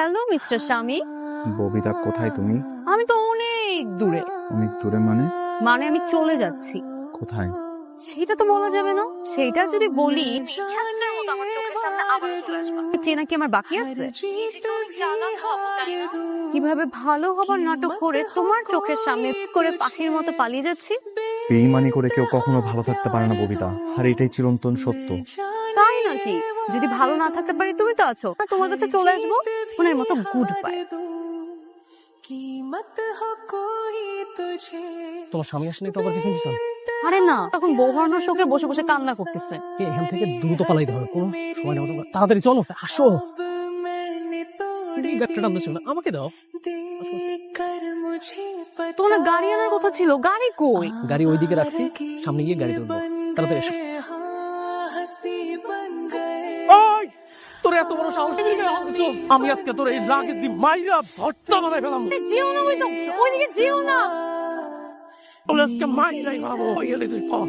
Hello mister স্বামী। ববিতা, কোথায় তুমি? আমি তো অনেক দূরে। অনেক দূরে মানে? মানে আমি চলে যাচ্ছি। কোথায়? সেটা তো বলা যাবে না। সেটা যদি বলি ইচ্ছাস্ত্রের মতো আমার চোখের সামনে আবার চলে আসবা। চেনা কি আমার বাকি আছে? নিজেকে অনেক চালাক হবো, তাই না? কিভাবে ভালো হবার নাটক করে তোমার চোখের সামনে করে পাখির মতো পালিয়ে যাচ্ছি। বেইমানি করে কেউ কখনো ভালো থাকতে পারে না ববিতা, আর এটাই চিরন্তন সত্য। তাই নাকি? যদি ভালো না থাকতে পারি তুমি তো আছো, তোমার কাছে চলে আসবো ফোনের মতো গুড বাই। তোমার স্বামী আসেনি তো আবার কিছু কিছু? আরে না, তখন বউ হারানোর শোকে বসে বসে কান্না করতেছে। এখান থেকে দ্রুত পালাইতে হবে, কোনো সময় নেওয়া যাবে না। তাড়াতাড়ি চলো, আসো। ব্যাগটা টানতে ছিল না, আমাকে দাও। তোমার গাড়ি আনার কথা ছিল, গাড়ি কই? গাড়ি ওইদিকে রাখছি, সামনে গিয়ে গাড়ি তুলবো। তাড়াতাড়ি এসো। ওই, তোর এত বড় সাহস তুই কেন হাঁটছিস? আমি আজকে তোর এই লাগেজ দি মাইরা ভর্তা বানাই ফেলাম। যেও না, ওইদিকে যেও না। ওরা আজকে মাইরাই ভাবো, ওই এলে তুই কম।